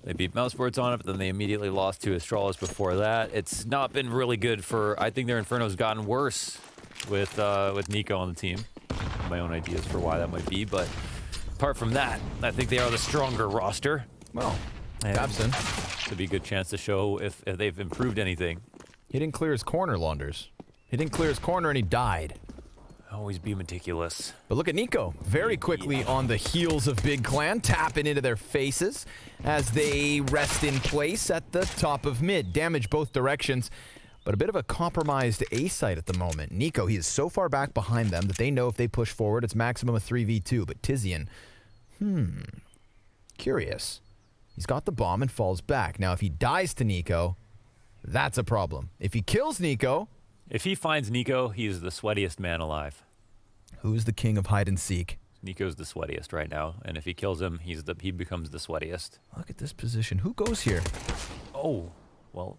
They beat Mouseboards on it, but then they immediately lost to Astralis before that. It's not been really good for... I think their Inferno's gotten worse with niko on the team. My own ideas for why that might be, but apart from that, I think they are the stronger roster. Well, tabseN. Could be a good chance to show if they've improved anything. He didn't clear his corner, Launders. He didn't clear his corner and he died. Always be meticulous. But look at niko, very quickly on the heels of Big Clan, tapping into their faces as they rest in place at the top of mid. Damage both directions, but a bit of a compromised A site at the moment. niko, he is so far back behind them that they know if they push forward, it's maximum of 3v2. But tiziaN, curious. He's got the bomb and falls back. Now, if he dies to niko, that's a problem. If he kills niko... If he finds niko, he's the sweatiest man alive. Who's the king of hide and seek? niko's the sweatiest right now, and if he kills him, he becomes the sweatiest. Look at this position. Who goes here? Oh, well,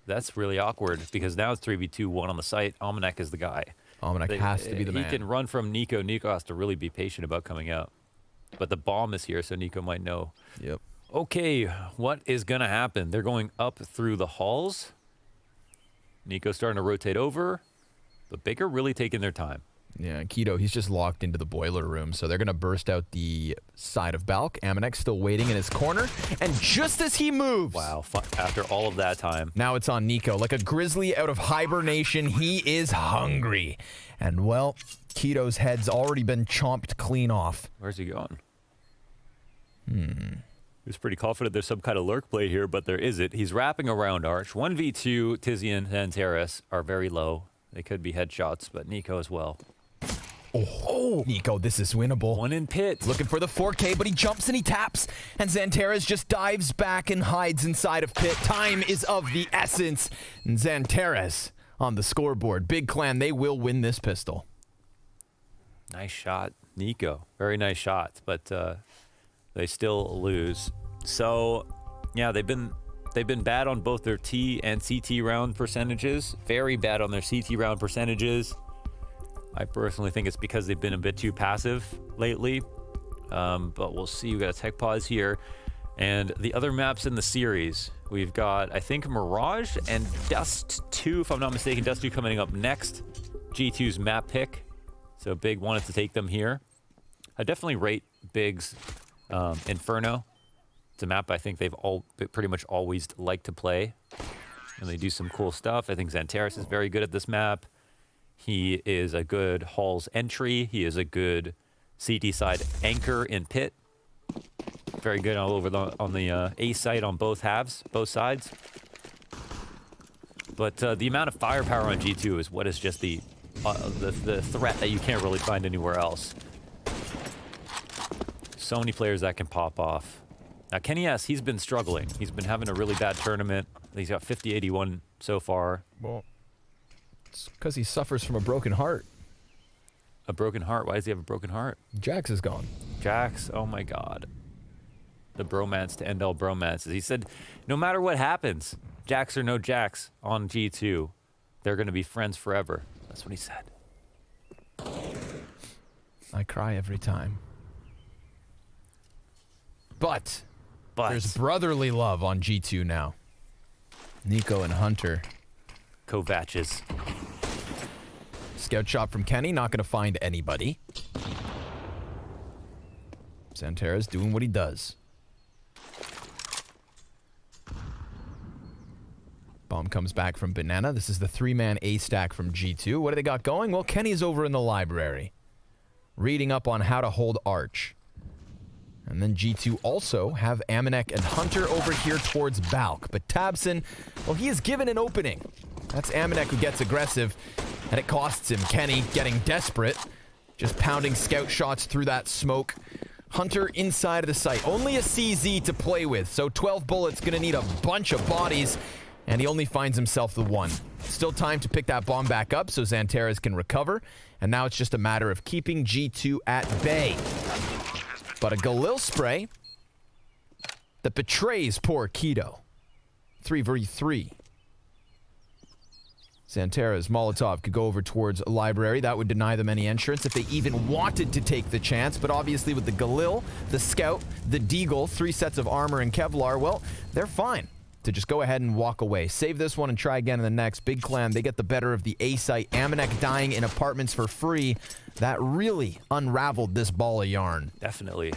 that's really awkward because now it's 3v2, 1 on the site. Almanac is the guy. Almanac has to be the man. He can run from niko. niko has to really be patient about coming out. But the bomb is here, so niko might know. Yep. Okay, what is going to happen? They're going up through the halls. niko's starting to rotate over, but Baker really taking their time. Yeah, Keto, he's just locked into the boiler room, so they're going to burst out the side of Balk. Ammonek's still waiting in his corner, and just as he moves... Wow, after all of that time. Now it's on niko. Like a grizzly out of hibernation, he is hungry. And, well, Keto's head's already been chomped clean off. Where's he going? He was pretty confident there's some kind of lurk play here, but there isn't. He's wrapping around Arch. 1v2, tiziaN and XANTARES are very low. They could be headshots, but niko as well. Oh, niko, this is winnable. 1 in pit. Looking for the 4K, but he jumps and he taps. And XANTARES just dives back and hides inside of pit. Time is of the essence. And XANTARES on the scoreboard. Big Clan, they will win this pistol. Nice shot, niko. Very nice shot, but they still lose. So, yeah, they've been bad on both their T and CT round percentages. Very bad on their CT round percentages. I personally think it's because they've been a bit too passive lately. But we'll see. We've got a tech pause here. And the other maps in the series, we've got, I think, Mirage and Dust 2, if I'm not mistaken. Dust 2 coming up next. G2's map pick. So Big wanted to take them here. I definitely rate Big's Inferno. It's a map I think they've pretty much always liked to play. And they do some cool stuff. I think XANTARES is very good at this map. He is a good Halls entry. He is a good CT side anchor in pit. Very good all over on the A site on both halves, both sides. But the amount of firepower on G2 is what is just the threat that you can't really find anywhere else. So many players that can pop off. Now, kennyS, he's been struggling. He's been having a really bad tournament. He's got 50-81 so far. Well, it's because he suffers from a broken heart. A broken heart? Why does he have a broken heart? jaCkz is gone. jaCkz, oh my god. The bromance to end all bromances. He said, no matter what happens, jaCkz or no jaCkz on G2, they're going to be friends forever. That's what he said. I cry every time. But there's brotherly love on G2 now. niko and Hunter. Kovaches. Scout shot from Kenny, not going to find anybody. XANTARES doing what he does. Bomb comes back from Banana. This is the 3-man A stack from G2. What do they got going? Well, Kenny's over in the library, reading up on how to hold Arch. And then G2 also have Ammonek and Hunter over here towards Balk. But tabseN, well, he is given an opening. That's Ammonek who gets aggressive, and it costs him. Kenny getting desperate, just pounding scout shots through that smoke. Hunter inside of the site. Only a CZ to play with, so 12 bullets gonna need a bunch of bodies, and he only finds himself the 1. Still time to pick that bomb back up so XANTARES can recover, and now it's just a matter of keeping G2 at bay. But a Galil spray that betrays poor Keto. 3v3. XANTARES, Molotov could go over towards Library. That would deny them any entrance if they even wanted to take the chance. But obviously with the Galil, the Scout, the Deagle, 3 sets of armor and Kevlar, well, they're fine to just go ahead and walk away. Save this one and try again in the next. Big Clan, they get the better of the A site. Amanek dying in apartments for free. That really unraveled this ball of yarn. Definitely.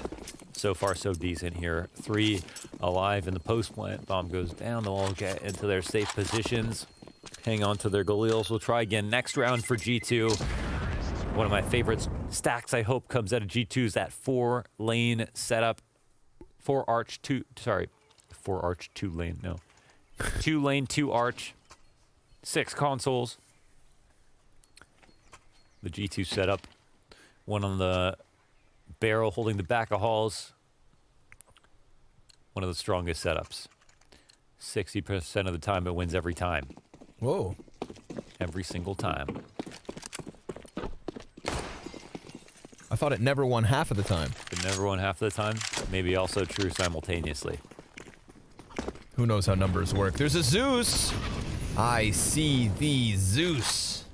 So far, so decent here. 3 alive in the post plant. Bomb goes down. They'll all get into their safe positions. Hang on to their Galils. We'll try again next round for G2. One of my favorite stacks, I hope, comes out of G2 is that 4-lane setup. 4-arch, 2... Sorry. 4-arch, 2-lane. No. 2-lane, 2-arch. 6 consoles. The G2 setup. One on the barrel holding the back of halls. One of the strongest setups. 60% of the time it wins every time. Whoa. Every single time. I thought it never won half of the time. It never won half of the time. Maybe also true simultaneously. Who knows how numbers work? There's a Zeus! I see the Zeus.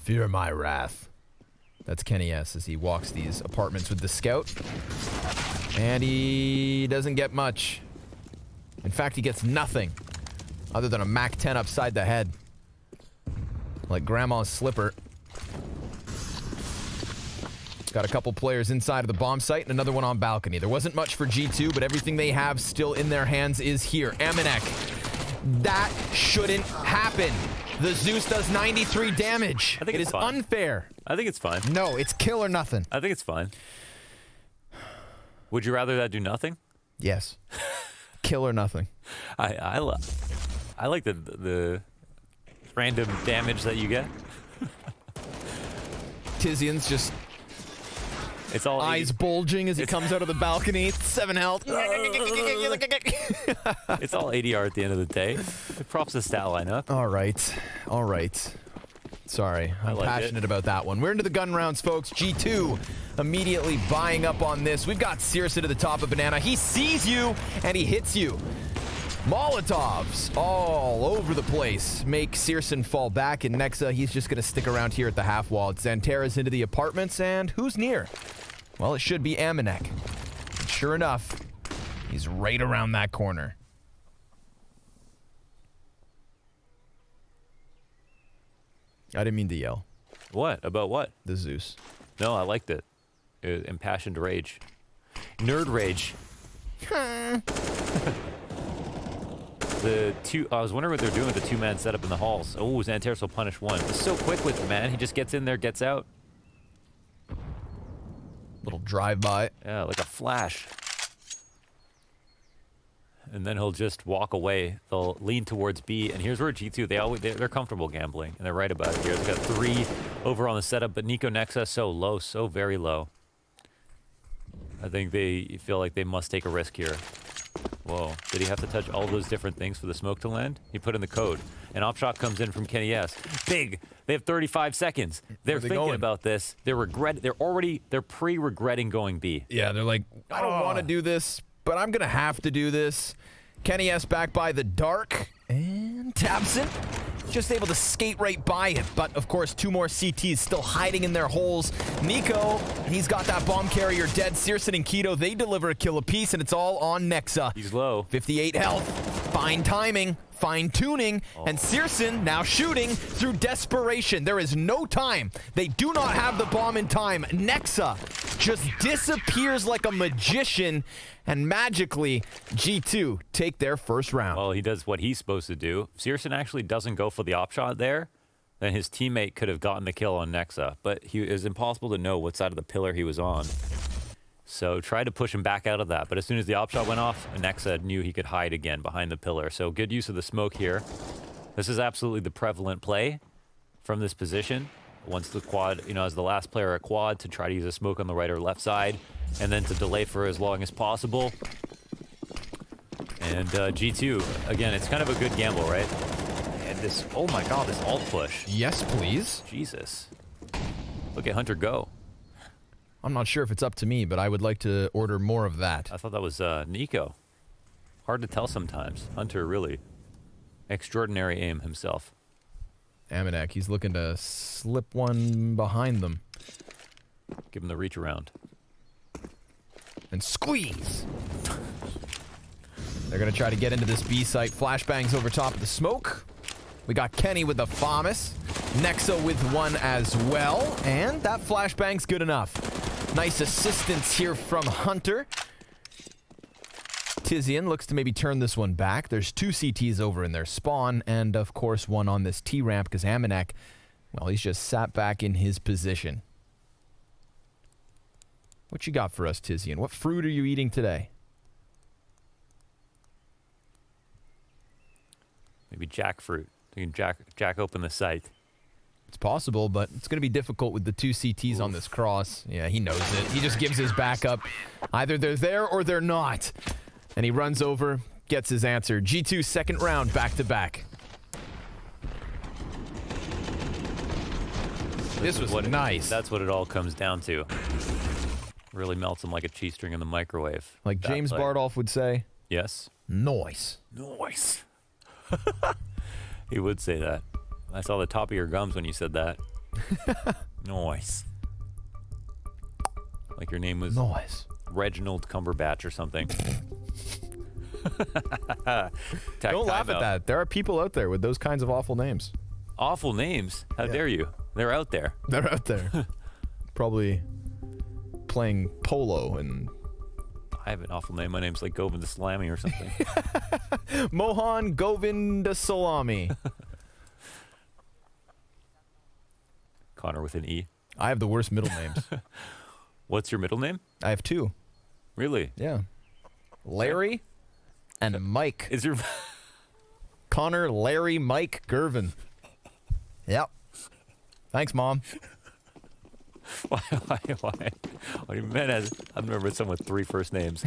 Fear my wrath. That's Kenny S as he walks these apartments with the Scout. And he doesn't get much. In fact, he gets nothing other than a Mac 10 upside the head. Like Grandma's slipper. Got a couple players inside of the bomb site and another one on balcony. There wasn't much for G2, but everything they have still in their hands is here. Amanek. That shouldn't happen. The Zeus does 93 damage. I think it it's is fine. unfair. I think it's fine. No, it's kill or nothing. I think it's fine. Would you rather that do nothing? Yes. Kill or nothing. I like the random damage that you get. tiziaN's just It's all eyes bulging as he comes out of the balcony. 7 health. It's all ADR at the end of the day. Props the stat lineup. All right. All right. Sorry. I'm like passionate about that one. We're into the gun rounds, folks. G2 immediately buying up on this. We've got Syrson to the top of Banana. He sees you, and he hits you. Molotovs all over the place make Syrson fall back, and Nexa, he's just going to stick around here at the half wall. XANTARES into the apartments, and who's near? Well, it should be Amanek. And sure enough, he's right around that corner. I didn't mean to yell. What? About what? The Zeus. No, I liked it. Impassioned rage. Nerd rage. I was wondering what they're doing with the 2-man setup in the halls. Oh, XANTARES will punish one. He's so quick with it, man. He just gets in there, gets out. Little drive-by. Yeah, like a flash. And then he'll just walk away. They'll lean towards B, and here's where G2, they're comfortable gambling, and they're right about it here. They've got 3 over on the setup, but niko nexa so low, so very low. I think they feel like they must take a risk here. Whoa, did he have to touch all those different things for the smoke to land? He put in the code. An op shot comes in from Kenny S. Big! They have 35 seconds. They're thinking about this. They're pre-regretting going B. Yeah, they're like, I don't want to do this, but I'm going to have to do this. Kenny S back by the dark. And tabseN just able to skate right by it. But, of course, 2 more CTs still hiding in their holes. niko, he's got that bomb carrier dead. Syrson and Keto, they deliver a kill apiece, and it's all on Nexa. He's low. 58 health. Fine timing. Fine-tuning, and Syrson now shooting through desperation. There is no time. They do not have the bomb in time. Nexa just disappears like a magician, and magically, G2 take their first round. Well, he does what he's supposed to do. If Syrson actually doesn't go for the op shot there, then his teammate could have gotten the kill on Nexa, but it was impossible to know what side of the pillar he was on. So tried to push him back out of that, but as soon as the op shot went off, Nexa knew he could hide again behind the pillar. So good use of the smoke here. This is absolutely the prevalent play from this position. Once the quad, as the last player at quad, to try to use a smoke on the right or left side, and then to delay for as long as possible. And G2, again, it's kind of a good gamble, right? And this, oh my god, this alt push. Yes, please. Jesus. Look at Hunter go. I'm not sure if it's up to me, but I would like to order more of that. I thought that was niko. Hard to tell sometimes. Hunter really extraordinary aim himself. Amanek, he's looking to slip one behind them. Give him the reach around. And squeeze! They're going to try to get into this B site. Flashbangs over top of the smoke. We got Kenny with the FAMAS. Nexa with one as well. And that flashbang's good enough. Nice assistance here from Hunter. tiziaN looks to maybe turn this one back. There's 2 CTs over in their spawn. And, of course, one on this T-ramp because Amanek, well, he's just sat back in his position. What you got for us, tiziaN? What fruit are you eating today? Maybe jackfruit. You can jack open the site. It's possible, but it's going to be difficult with the 2 CTs on this cross. Yeah, he knows it. He just gives his backup. Either they're there or they're not. And he runs over, gets his answer. G2 second round, back-to-back. This was nice. That's what it all comes down to. Really melts him like a cheese string in the microwave. Like James Bardolph would say. Yes. Nice. Nice. He would say that. I saw the top of your gums when you said that. Nice. Like your name was Nice. Reginald Cumberbatch or something. Don't laugh at that. There are people out there with those kinds of awful names. Awful names? How dare you? They're out there. They're out there. Probably playing polo and... I have an awful name. My name's like Govinda Salami or something. Mohan Govinda Salami. Connor with an E. I have the worst middle names. What's your middle name? I have 2. Really? Yeah. Larry and Mike. Is your... Connor, Larry, Mike, Gervin. Yep. Thanks, Mom. Why? What do you meant as... I've remembered someone with 3 first names.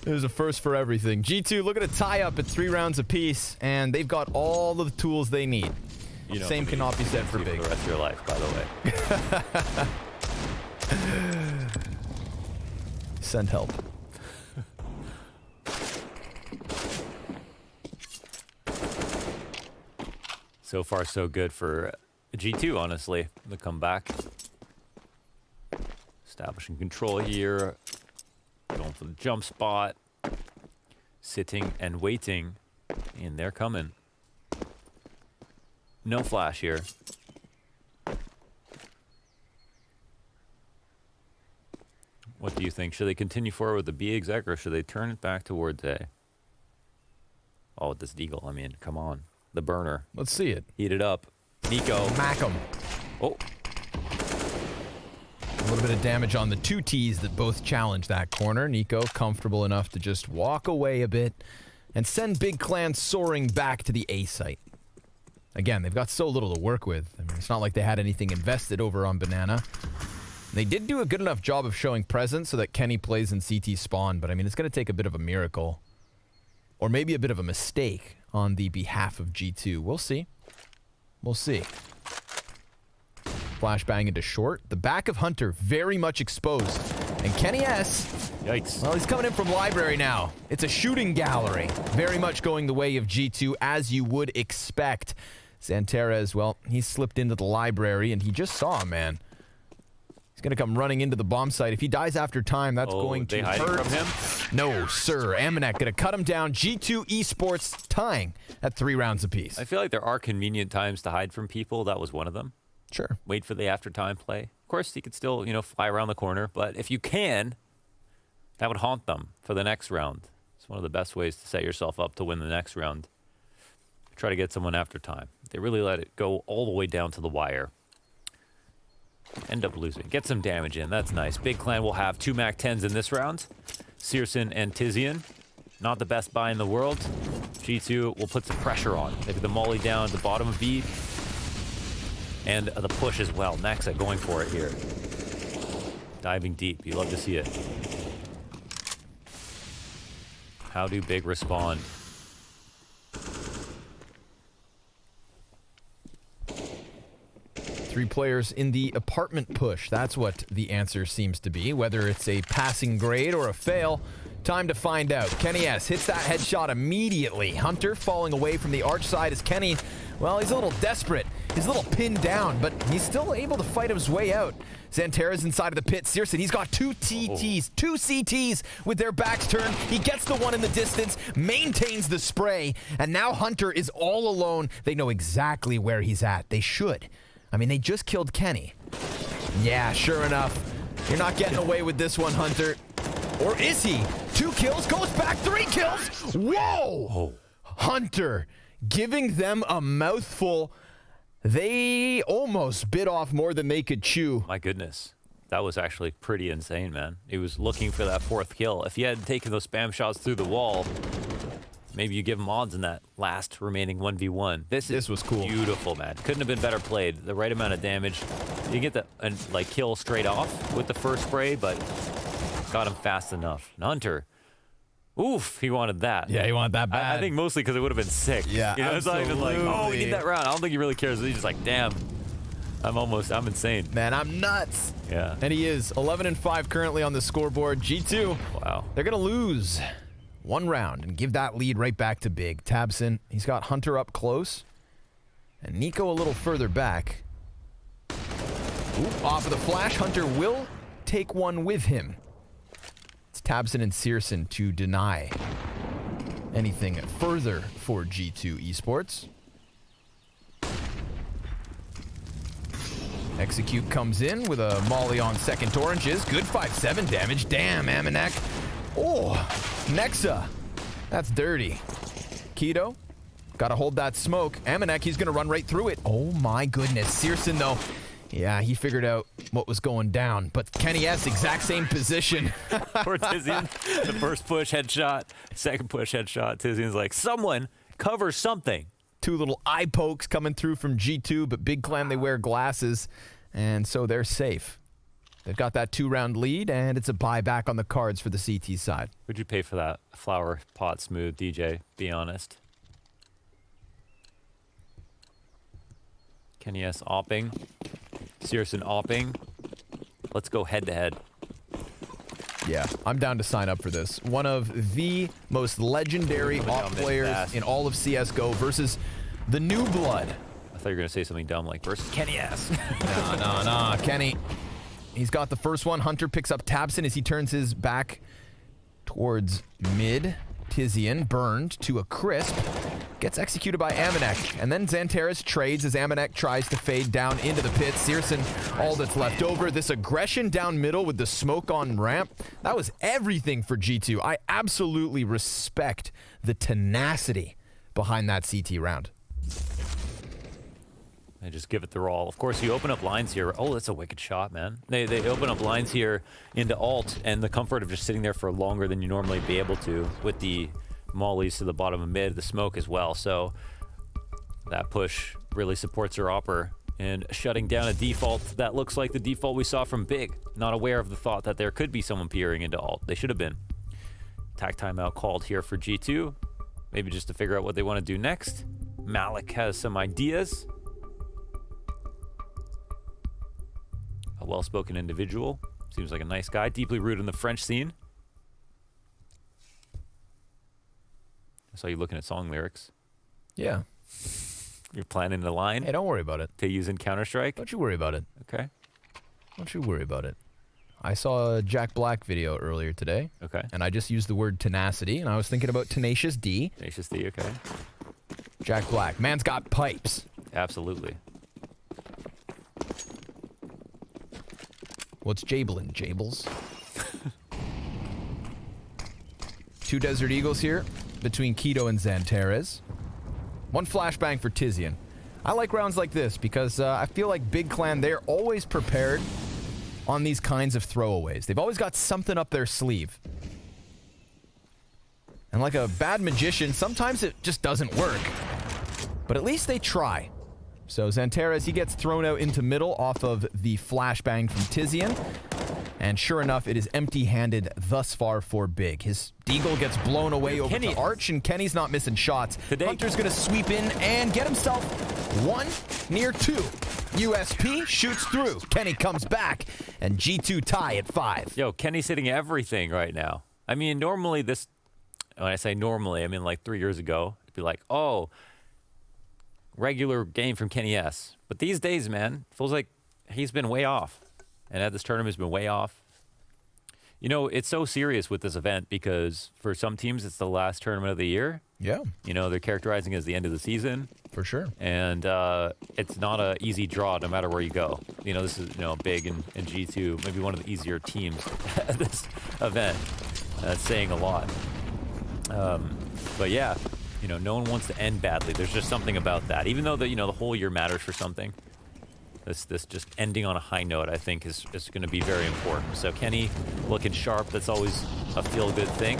There's a first for everything. G2, look at a tie-up at 3 rounds apiece, and they've got all the tools they need. You know, same cannot be said for Big. For the rest of your life, by the way. Send help. So far, so good for G2, honestly. The comeback. Establishing control here. Going for the jump spot. Sitting and waiting. And they're coming. No flash here. What do you think? Should they continue forward with the B exec or should they turn it back towards A? Oh, with this deagle, I mean, come on. The burner. Let's see it. Heat it up. niko. Mack him. Oh. A little bit of damage on the 2 Ts that both challenge that corner. niko comfortable enough to just walk away a bit and send Big Clan soaring back to the A site. Again, they've got so little to work with. I mean, it's not like they had anything invested over on Banana. They did do a good enough job of showing presence so that Kenny plays in CT spawn, but I mean, it's going to take a bit of a miracle. Or maybe a bit of a mistake on the behalf of G2. We'll see. We'll see. Flashbang into short. The back of Hunter very much exposed. And Kenny S. Yikes. Well, he's coming in from library now. It's a shooting gallery. Very much going the way of G2, as you would expect. XANTARES, well, he slipped into the library, and he just saw him, man. He's going to come running into the bomb site. If he dies after time, that's going to hurt. From him? No, sir. Amanek going to cut him down. G2 Esports tying at 3 rounds apiece. I feel like there are convenient times to hide from people. That was one of them. Sure. Wait for the after time play. Of course, you could still, you know, fly around the corner, but if you can, that would haunt them for the next round. It's one of the best ways to set yourself up to win the next round. Try to get someone after time. They really let it go all the way down to the wire. End up losing. Get some damage in. That's nice. Big Clan will have 2 MAC-10s in this round. syrson and tiziaN. Not the best buy in the world. G2 will put some pressure on. Maybe the molly down at the bottom of B. And the push as well. Nexa going for it here. Diving deep. You love to see it. How do Big respond? 3 players in the apartment push. That's what the answer seems to be. Whether it's a passing grade or a fail, time to find out. kennyS hits that headshot immediately. Hunter falling away from the arch side as Kenny, well, he's a little desperate. He's a little pinned down, but he's still able to fight his way out. XANTARES inside of the pit. syrson, he's got 2 TTs, 2 CTs with their backs turned. He gets the one in the distance, maintains the spray, and now Hunter is all alone. They know exactly where he's at. They should. I mean, they just killed Kenny. Yeah, sure enough. You're not getting away with this one, Hunter. Or is he? 2 kills, goes back, 3 kills. Whoa! Hunter giving them a mouthful. They almost bit off more than they could chew. My goodness. That was actually pretty insane, man. He was looking for that 4th kill. If he had taken those spam shots through the wall, maybe you give him odds in that last remaining 1v1. This was cool. Beautiful, man. Couldn't have been better played. The right amount of damage. You get the kill straight off with the first spray, but got him fast enough. And Hunter, oof, he wanted that. Yeah, he wanted that bad. I think mostly because it would have been sick. Yeah, you know, it's not even like, oh, we need that round. I don't think he really cares. He's just like, damn, I'm insane. Man, I'm nuts. Yeah. And he is 11-5 currently on the scoreboard. G2, wow. They're going to lose 1 round and give that lead right back to Big. tabseN, he's got Hunter up close. And niko a little further back. Ooh, off of the flash. Hunter will take one with him. It's tabseN and syrson to deny anything further for G2 Esports. XANTARES comes in with a molly on second oranges. Good 5-7 damage. Damn, Amore. Oh, nexa. That's dirty. Keto, gotta hold that smoke. Amore, he's gonna run right through it. Oh my goodness. syrson, though, yeah, he figured out what was going down. But kennyS, exact same position. Poor tiziaN. The first push, headshot. Second push, headshot. tiziaN's like, someone cover something. 2 little eye pokes coming through from G2, but Big Clan, they wear glasses, and so they're safe. They've got that 2-round lead, and it's a buyback on the cards for the CT side. Would you pay for that flower pot smooth, DJ? Be honest. kennyS opping. syrson opping. Let's go head-to-head. Yeah, I'm down to sign up for this. One of the most legendary op players in all of CSGO versus the new blood. I thought you were going to say something dumb like versus kennyS. No. Kenny, he's got the first one. Hunter picks up tabseN as he turns his back towards mid. tiziaN burned to a crisp. Gets executed by Amore. And then XANTARES trades as Amore tries to fade down into the pit. syrson, all that's left over. This aggression down middle with the smoke on ramp. That was everything for G2. I absolutely respect the tenacity behind that CT round. They just give it their all. Of course, you open up lines here. Oh, that's a wicked shot, man. They open up lines here into alt, and the comfort of just sitting there for longer than you normally be able to with the mollies to the bottom of mid, the smoke as well. So that push really supports their opper and shutting down a default that looks like the default we saw from Big. Not aware of the thought that there could be someone peering into alt. They should have been. Attack timeout called here for G2. Maybe just to figure out what they want to do next. nawwk has some ideas. A well-spoken individual. Seems like a nice guy. Deeply rooted in the French scene. I saw you looking at song lyrics. Yeah. You're planning the line? Hey, don't worry about it. To use in Counter-Strike? Don't you worry about it. Okay. Don't you worry about it. I saw a Jack Black video earlier today. Okay. And I just used the word tenacity, and I was thinking about Tenacious D. Tenacious D, okay. Jack Black. Man's got pipes. Absolutely. What's Jablin? Jables? 2 Desert Eagles here between Keto and XANTARES. 1 flashbang for tiziaN. I like rounds like this because I feel like Big Clan, they're always prepared on these kinds of throwaways. They've always got something up their sleeve. And like a bad magician, sometimes it just doesn't work. But at least they try. So XANTARES, he gets thrown out into middle off of the flashbang from tiziaN. And sure enough, it is empty-handed thus far for Big. His deagle gets blown away over to Arch, and Kenny's not missing shots. Hunter's going to sweep in and get himself 1 near 2. USP shoots through. Kenny comes back, and G2 tie at 5. Yo, Kenny's hitting everything right now. I mean, normally this, when I say normally, I mean like 3 years ago, it'd be like, oh, regular game from Kenny S. But these days, man, feels like he's been way off. And at this tournament, he's been way off. You know, it's so serious with this event because for some teams, it's the last tournament of the year. Yeah. You know, they're characterizing it as the end of the season. For sure. And it's not an easy draw no matter where you go. You know, this is, you know, Big and G2, maybe one of the easier teams at this event. That's saying a lot. But yeah, you know, no one wants to end badly. There's just something about that. Even though, you know, the whole year matters for something. This just ending on a high note, I think, is going to be very important. So Kenny looking sharp. That's always a feel-good thing.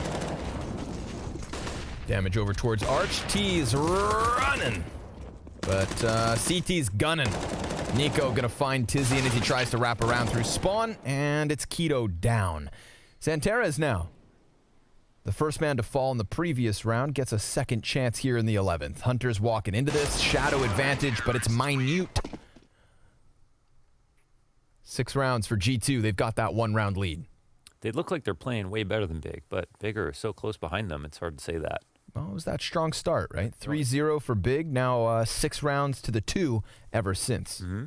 Damage over towards Arch. T's running. But CT's gunning. niko gonna find tiziaN as he tries to wrap around through spawn. And it's Keto down. XANTARES now. The first man to fall in the previous round gets a second chance here in the 11th. Hunter's walking into this. Shadow advantage, but it's minute. 6 rounds for G2. They've got that 1-round lead. They look like they're playing way better than Big, but Bigger is so close behind them, it's hard to say that. Well, it was that strong start, right? 3-0 for Big. Now 6 rounds to the 2 ever since. Mm-hmm.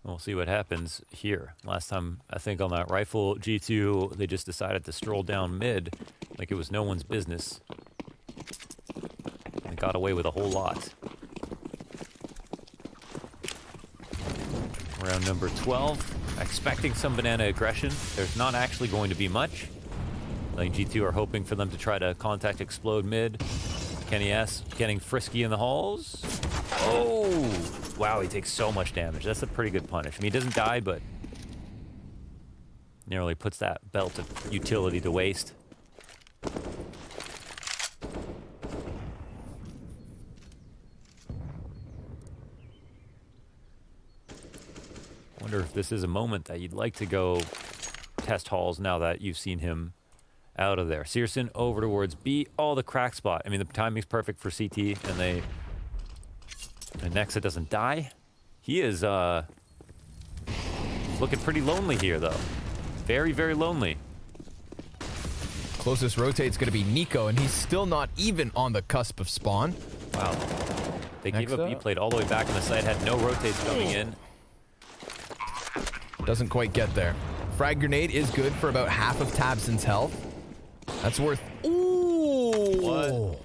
We'll see what happens here. Last time, I think on that rifle, G2, they just decided to stroll down mid like it was no one's business. They got away with a whole lot. Round number 12. Expecting some banana aggression. There's not actually going to be much. I think G2 are hoping for them to try to contact explode mid. Kenny S getting frisky in the halls. Oh! Wow, he takes so much damage. That's a pretty good punish. I mean, he doesn't die, but nearly puts that belt of utility to waste. Wonder if this is a moment that you'd like to go test halls now that you've seen him out of there. Syrson over towards B. Oh, the crack spot. I mean, the timing's perfect for CT, and nexa doesn't die. He is looking pretty lonely here, though. Very, very lonely. Closest rotate's going to be niko, and he's still not even on the cusp of spawn. Wow. They gave up. He played all the way back on the side, had no rotates coming in. Doesn't quite get there. Frag grenade is good for about half of tabseN's health. That's worth... Ooh! What?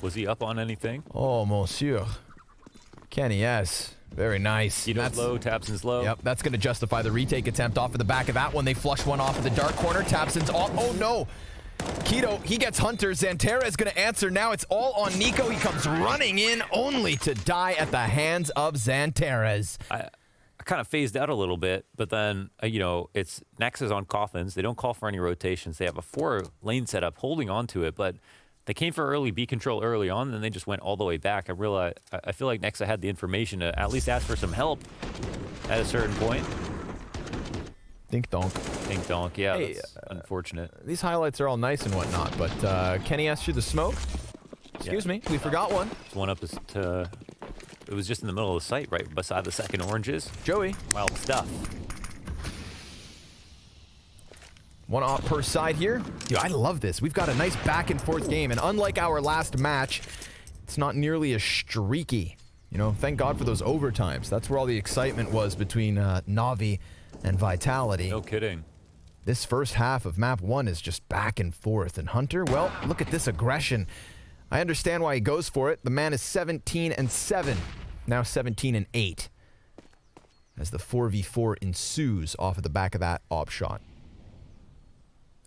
Was he up on anything? Oh, monsieur. Kenny S. Very nice. Keto's low, tabseN's low. Yep, that's going to justify the retake attempt off of the back of that one. They flush one off of the dark corner. tabseN's off. Oh, no. Keto, he gets Hunter. XANTARES going to answer now. It's all on niko. He comes running in only to die at the hands of XANTARES. I kind of phased out a little bit, but then, you know, it's nexa's on coffins. They don't call for any rotations. They have a 4-lane setup holding on to it, but they came for early B control early on, and then they just went all the way back. I feel like nexa had the information to at least ask for some help at a certain point. Dink donk. Dink donk, yeah, hey, that's unfortunate. These highlights are all nice and whatnot, but Kenny S through the smoke. Excuse me, we forgot one. One up to... It was just in the middle of the site, right beside the second oranges. Joey. Wild stuff. One off per side here. Dude, I love this. We've got a nice back and forth game, and unlike our last match, it's not nearly as streaky. You know, thank God for those overtimes. That's where all the excitement was between Navi and Vitality. No kidding. This first half of map 1 is just back and forth, and Hunter, well, look at this aggression. I understand why he goes for it. The man is 17-7, now 17-8, as the 4v4 ensues off of the back of that op shot.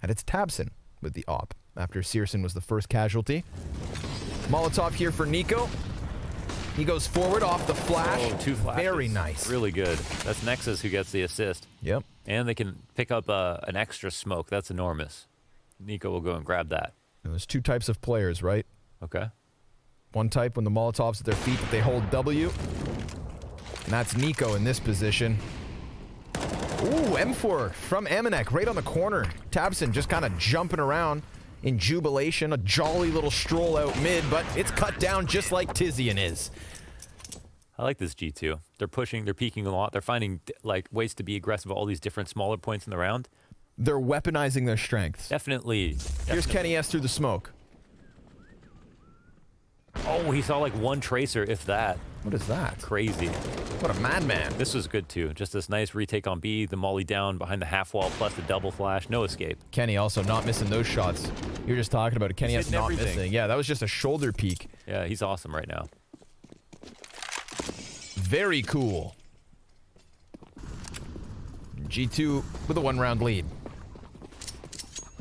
And it's tabseN with the op, after syrson was the first casualty. Molotov here for niko. He goes forward off the flash. Oh, 2 flashes. Very nice. Really good. That's nexa's who gets the assist. Yep. And they can pick up an extra smoke. That's enormous. niko will go and grab that. And there's 2 types of players, right? Okay. One type when the Molotov's at their feet that they hold W. And that's niko in this position. Ooh, M4 from amanek right on the corner. tabseN just kind of jumping around in jubilation, a jolly little stroll out mid, but it's cut down just like tiziaN is. I like this G2. They're pushing, they're peeking a lot. They're finding like ways to be aggressive at all these different smaller points in the round. They're weaponizing their strengths. Definitely. Here's Kenny S through the smoke. Oh, he saw like one tracer, if that. What is that? Crazy. What a madman. This was good too. Just this nice retake on B, the molly down behind the half wall, plus the double flash, no escape. Kenny also not missing those shots. You were just talking about it. Kenny S not everything. missing. Yeah, that was just a shoulder peek. Yeah, he's awesome right now. Very cool. G2 with a 1-round lead.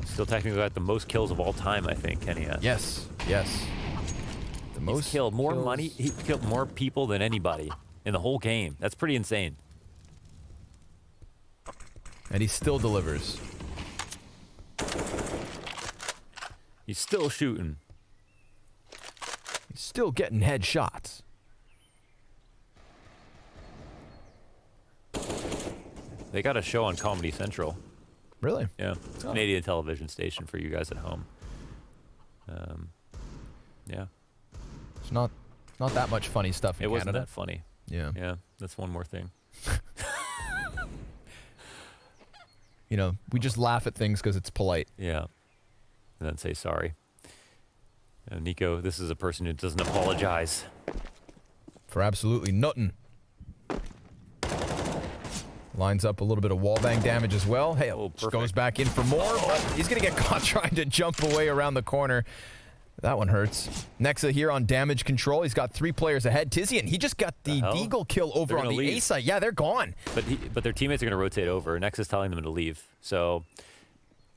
Still technically got the most kills of all time, I think, Kenny S. Yes, yes. The He's most killed more kills. money. He killed more people than anybody in the whole game. That's pretty insane. And he still delivers. He's still shooting. He's still getting headshots. They got a show on Comedy Central. Really? Yeah, it's a Canadian television station for you guys at home. Yeah. It's not that much funny stuff in It wasn't Canada. that funny. Yeah. Yeah, that's one more thing. You know, we just laugh at things because it's polite. Yeah. And then say sorry. Niko, this is a person who doesn't apologize. For absolutely nothing. Lines up a little bit of wallbang damage as well. Hey, just goes back in for more, but he's going to get caught trying to jump away around the corner. That one hurts. Nexa here on damage control. He's got 3 players ahead. tiziaN, he just got the deagle kill over on the A side. Yeah, they're gone. But their teammates are going to rotate over. Nexa's telling them to leave. So...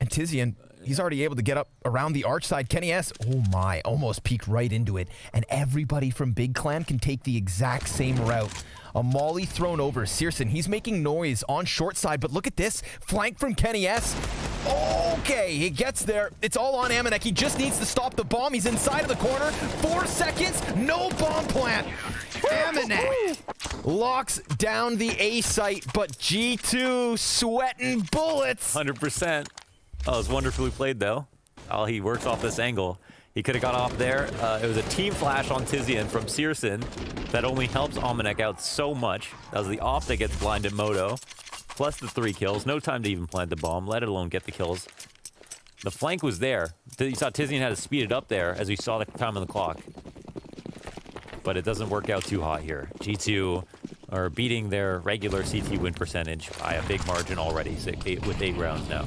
And tiziaN, he's already able to get up around the arch side. Kenny S, oh my, almost peeked right into it. And everybody from Big Clan can take the exact same route. A molly thrown over. syrson, he's making noise on short side, but look at this. Flank from Kenny S. Okay, he gets there. It's all on ammoneck. He just needs to stop the bomb. He's inside of the corner. 4 seconds, no bomb plant. ammoneck locks down the A site, but G2 sweating bullets. 100%. Oh, it was wonderfully played, though. Oh, he works off this angle. He could have got off there. It was a team flash on tiziaN from syrson that only helps ammoneck out so much. That was the off that gets blinded Moto. Plus the 3 kills. No time to even plant the bomb, let alone get the kills. The flank was there. You saw tiziaN had to speed it up there as we saw the time on the clock. But it doesn't work out too hot here. G2 are beating their regular CT win percentage by a big margin already, with 8 rounds now.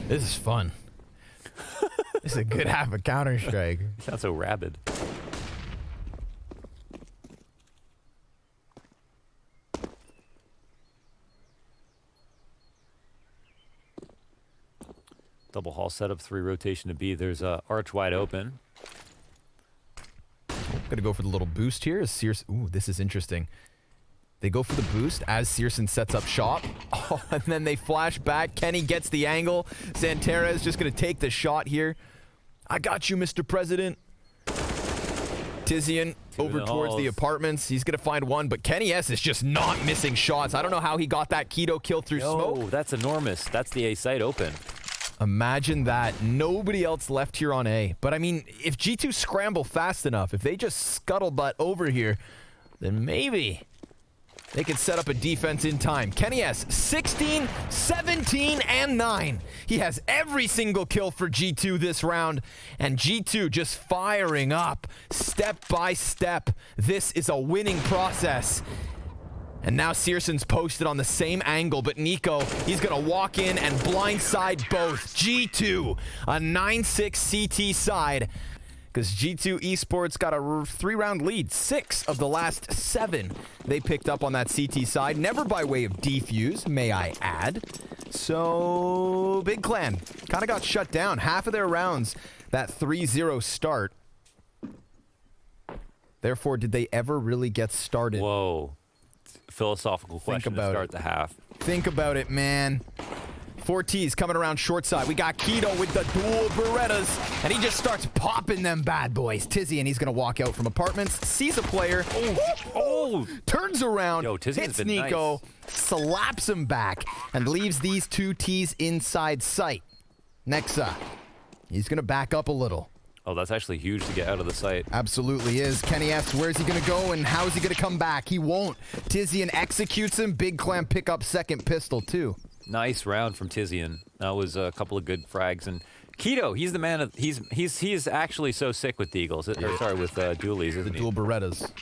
This is fun. This is a good half of Counter-Strike. It's not so rabid. Double hall setup, 3 rotation to B. There's a arch wide open. Gonna go for the little boost here. As syrson, ooh, this is interesting. They go for the boost as syrson sets up shop. Oh, and then they flash back. Kenny gets the angle. XANTARES just gonna take the shot here. I got you, Mr. President. tiziaN over towards the apartments. He's gonna find one, but Kenny S is just not missing shots. I don't know how he got that keto kill through smoke. Oh, that's enormous. That's the A site open. Imagine that. Nobody else left here on A. But I mean, if G2 scramble fast enough, if they just scuttlebutt over here, then maybe they could set up a defense in time. Kenny S, 16, 17, and 9. He has every single kill for G2 this round, and G2 just firing up step by step. This is a winning process. And now syrson's posted on the same angle, but Niko, he's gonna walk in and blindside both. G2, a 9-6 CT side, because G2 Esports got a 3-round lead. 6 of the last 7 they picked up on that CT side, never by way of defuse, may I add. So, Big Clan kind of got shut down. Half of their rounds, that 3-0 start. Therefore, did they ever really get started? Whoa. Philosophical question to start the half. Think about it, man. 4 Ts coming around short side. We got Keto with the dual Berettas, and he just starts popping them bad boys. tiziaN, he's going to walk out from apartments, sees a player, turns around, hits niko, slaps him back, and leaves these 2 Ts inside sight. Nexa, he's going to back up a little. Oh, that's actually huge to get out of the site. Absolutely is. Kenny asks, where's he going to go and how is he going to come back? He won't. tiziaN executes him. Big Clam pick up second pistol, too. Nice round from tiziaN. That was a couple of good frags. And Keto, he's the man of, he is actually so sick with deagles. Or, sorry, with dualies, isn't he? Dual Berettas.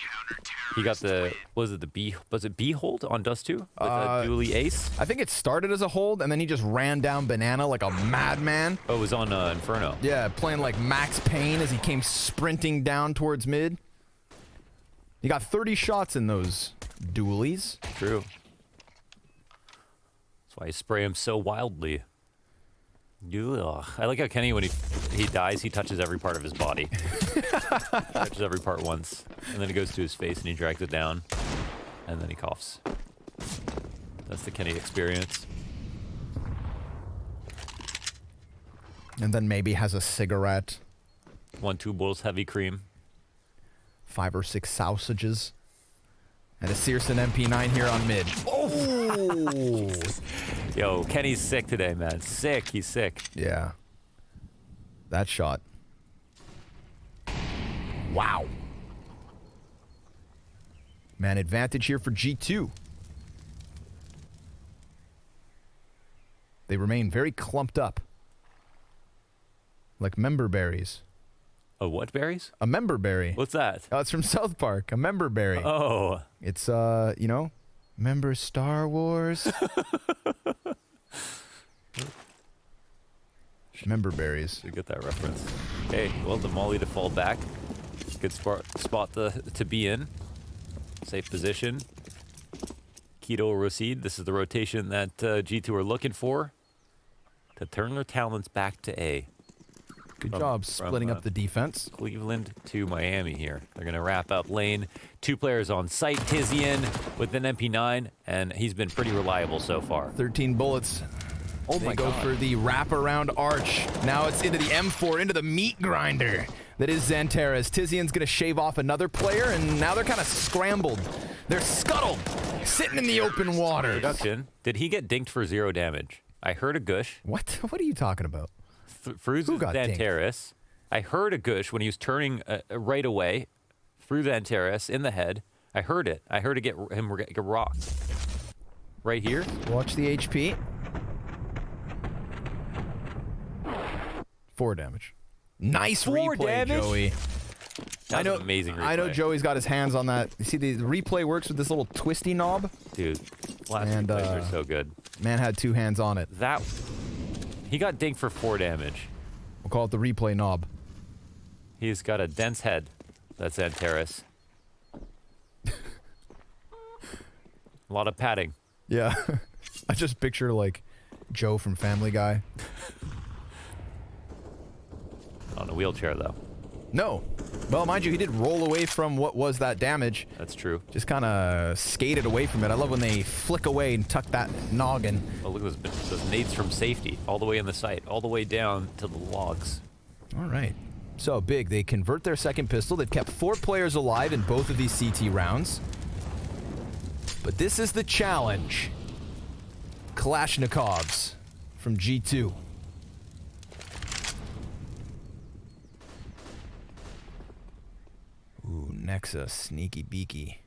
He got the, was it B hold on Dust 2? With a dually ace? I think it started as a hold, and then he just ran down banana like a madman. Oh, it was on Inferno. Yeah, playing like Max Payne as he came sprinting down towards mid. He got 30 shots in those dualies. True. That's why I spray him so wildly. Ugh. I like how Kenny, when he dies, he touches every part of his body. Touches every part once. And then he goes to his face and he drags it down. And then he coughs. That's the Kenny experience. And then maybe has a cigarette. 1-2 bowls heavy cream. 5 or 6 sausages. And a syrson MP9 here on mid. Oh! Yo, Kenny's sick today, man. Sick. He's sick. Yeah. That shot. Wow. Man, advantage here for G2. They remain very clumped up. Like member berries. A what berries? A member berry. What's that? Oh, it's from South Park. A member berry. Oh. It's, you know, member Star Wars. Member berries. You get that reference. Okay, well, the molly to fall back. Good spot to be in. Safe position. Keto will recede. This is the rotation that G2 are looking for to turn their talents back to A. Good job splitting up the defense. Cleveland to Miami here. They're going to wrap up lane. 2 players on site. tiziaN with an MP9, and he's been pretty reliable so far. 13 bullets. Oh they my go God. for the wraparound arch. Now it's into the M4, into the meat grinder. That is XANTARES. tiziaN's going to shave off another player, and now they're kind of scrambled. They're scuttled, sitting in the open water. Production. Did he get dinked for 0 damage? I heard a gush. What? What are you talking about? Through Who got XANTARES. I heard a gush when he was turning right away through XANTARES in the head. I heard it. I heard it get rocked. Right here. Watch the HP. 4 damage. Nice 4 replay, damage? Joey. That's an amazing replay. I know Joey's got his hands on that. You see, the replay works with this little twisty knob. Dude, last And, replays are so good. Man had 2 hands on it. He got dinked for 4 damage. We'll call it the replay knob. He's got a dense head. That's XANTARES. A lot of padding. Yeah. I just picture, like, Joe from Family Guy. On a wheelchair, though. No. Well, mind you, he did roll away from what was that damage. That's true. Just kind of skated away from it. I love when they flick away and tuck that noggin. Oh, look at those nades from safety. All the way in the sight. All the way down to the logs. All right. So, Big, they convert their second pistol. They've kept 4 players alive in both of these CT rounds. But this is the challenge. Kalashnikovs from G2. Ooh, Nexa, sneaky beaky.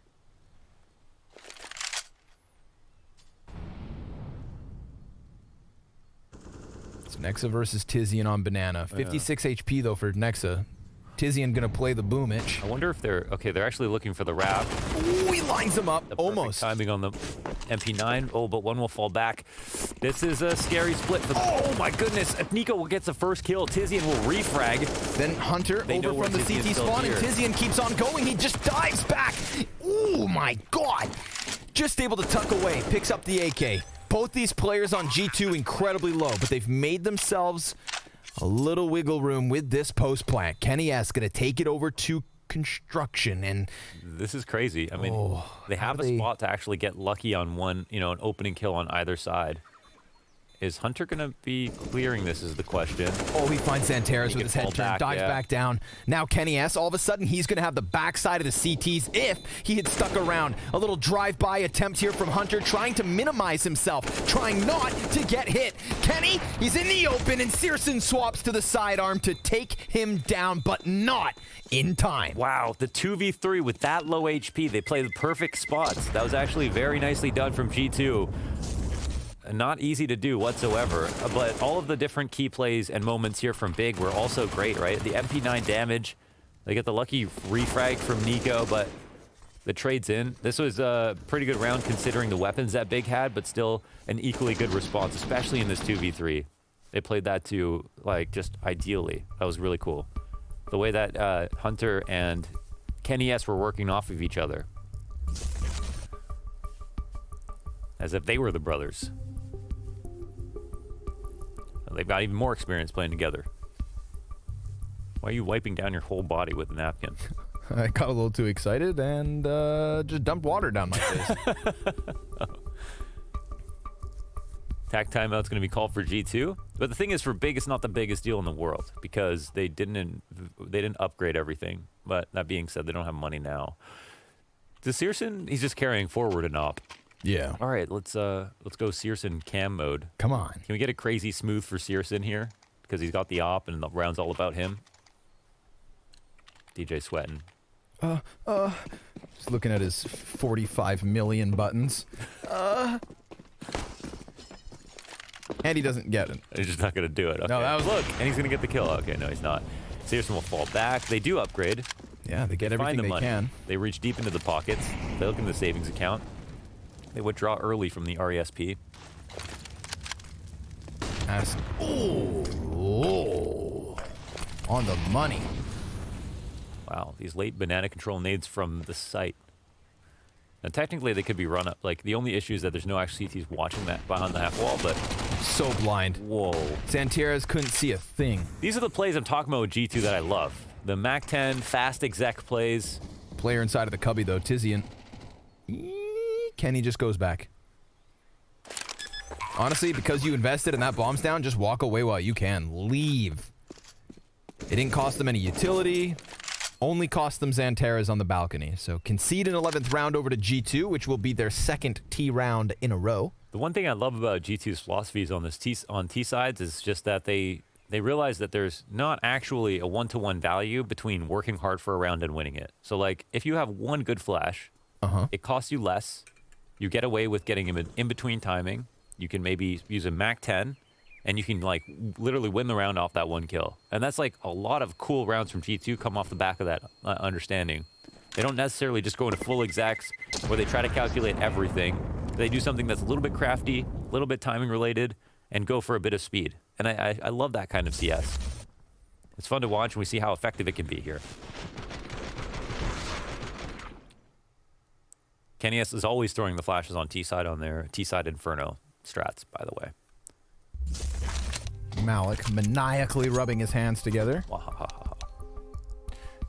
It's Nexa versus tiziaN on banana. 56 HP though for Nexa. tiziaN gonna play the boomich. I wonder if they're actually looking for the wrap. Ooh, he lines him up. The Almost. timing on the MP9. Oh, but one will fall back. This is a scary split for the. Oh my goodness! If niko gets the first kill, tiziaN will refrag. Then Hunter They know over from where the tiziaN's CT still spawn, and here. tiziaN keeps on going. He just dives back. Oh my God! Just able to tuck away. Picks up the AK. Both these players on G2 incredibly low, but they've made themselves a little wiggle room with this post plant. Kenny S gonna take it over to construction, and This is crazy. I mean, they have a spot to actually get lucky on one, an opening kill on either side. Is Hunter going to be clearing this is the question. Oh, he finds XANTARES He with can his head fall turned, back, dives yeah. back down. Now Kenny S, all of a sudden, he's going to have the backside of the CTs if he had stuck around. A little drive-by attempt here from Hunter, trying to minimize himself, trying not to get hit. Kenny, he's in the open, and syrson swaps to the sidearm to take him down, but not in time. Wow, the 2v3 with that low HP, they play the perfect spots. That was actually very nicely done from G2. Not easy to do whatsoever, but all of the different key plays and moments here from Big were also great, right? The MP9 damage, they get the lucky refrag from niko, but the trade's in. This was a pretty good round considering the weapons that Big had, but still an equally good response, especially in this 2v3. They played that too, like, just ideally. That was really cool. The way that Hunter and Kenny S were working off of each other. As if they were the brothers. They've got even more experience playing together. Why are you wiping down your whole body with a napkin? I got a little too excited and just dumped water down my face. Attack timeout's going to be called for G2. But the thing is, for Big, it's not the biggest deal in the world because they didn't upgrade everything. But that being said, they don't have money now. The syrson, he's just carrying forward an op. Yeah. All right, let's go syrson cam mode. Come on. Can we get a crazy smooth for syrson here? Because he's got the op and the round's all about him. DJ sweating. Just looking at his 45 million buttons. And he doesn't get it. He's just not going to do it. Okay. No, that was... Look, and he's going to get the kill. Okay, no, he's not. syrson will fall back. They do upgrade. Yeah, they get everything they can. They reach deep into the pockets. They look in the savings account. They withdraw early from the RESP. Oh, on the money. Wow, these late banana control nades from the site. Now, technically, they could be run up. Like, the only issue is that there's no actual CTs watching that behind the half wall, but... So blind. Whoa. XANTARES couldn't see a thing. These are the plays I'm talking about with G2 that I love. The Mac 10, fast exec plays. Player inside of the cubby, though, tiziaN. Kenny just goes back. Honestly, because you invested and that bomb's down, just walk away while you can. Leave. It didn't cost them any utility. Only cost them XANTARES on the balcony. So concede an 11th round over to G2, which will be their second T round in a row. The one thing I love about G2's philosophies on this on T sides is just that they realize that there's not actually a one-to-one value between working hard for a round and winning it. So, like, if you have one good flash, it costs you less. You get away with getting him in between timing. You can maybe use a Mac 10, and you can, like, literally win the round off that one kill. And that's, like, a lot of cool rounds from G2 come off the back of that understanding. They don't necessarily just go into full execs where they try to calculate everything. They do something that's a little bit crafty, a little bit timing related, and go for a bit of speed. And I love that kind of CS. It's fun to watch, and we see how effective it can be here. Kenny S is always throwing the flashes on T-side on their T-side Inferno strats, by the way. Malik maniacally rubbing his hands together.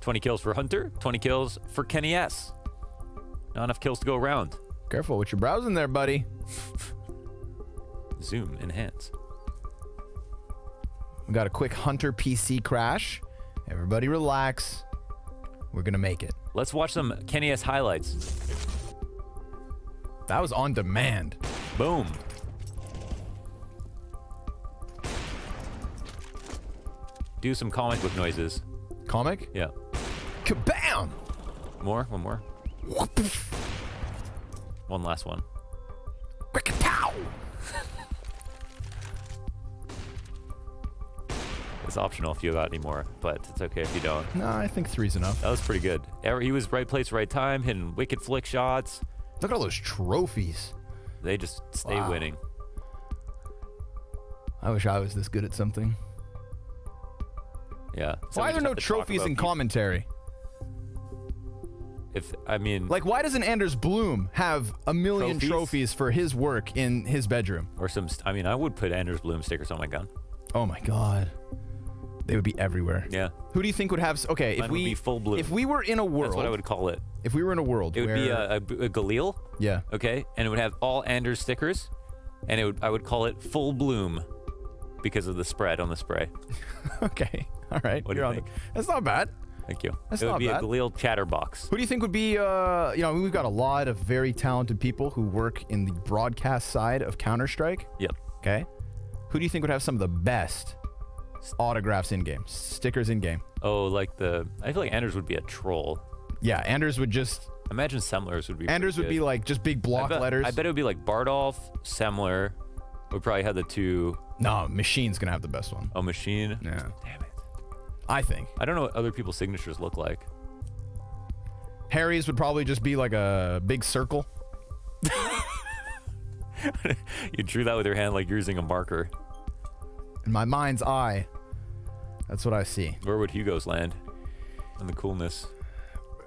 20 kills for Hunter, 20 kills for Kenny S. Not enough kills to go around. Careful what you're browsing there, buddy. Zoom, enhance. We got a quick Hunter PC crash. Everybody relax. We're gonna make it. Let's watch some Kenny S highlights. That was on demand. Boom. Do some comic book noises. Comic? Yeah. Kabam! More? One more? One last one. Quick-a-pow! It's optional if you got any more, but it's okay if you don't. No, I think 3's enough. That was pretty good. He was right place, right time, hitting wicked flick shots. Look at all those trophies. They just stay winning. I wish I was this good at something. Yeah. So Why are there no trophies in commentary? Like, why doesn't Anders Bloom have a million trophies for his work in his bedroom? Or some, I would put Anders Bloom stickers on my gun. Oh my God. They would be everywhere. Yeah. Who do you think would have, okay, Mine would be full blue. If we were in a world. That's what I would call it. If we were in a world it would where, be a Galil. Yeah. Okay. And it would have all Anders stickers. And I would call it full bloom because of the spread on the spray. Okay. All right. What do you think? That's not bad. Thank you. That's it would not be bad. a little chatterbox. Who do you think would be, you know, we've got a lot of very talented people who work in the broadcast side of Counter-Strike. Yep. Okay. Who do you think would have some of the best autographs in-game, stickers in-game? Oh, like I feel like Anders would be a troll. Yeah, Anders would just... Imagine Semler's would be Anders would be like just big block letters. I bet it would be like Bardolph, Semler. Would probably have the two. No, Machine's going to have the best one. Oh, Machine? Yeah. Damn it. I think. I don't know what other people's signatures look like. Harry's would probably just be like a big circle. You drew that with your hand like you're using a marker. In my mind's eye, that's what I see. Where would Hugo's land? And the coolness.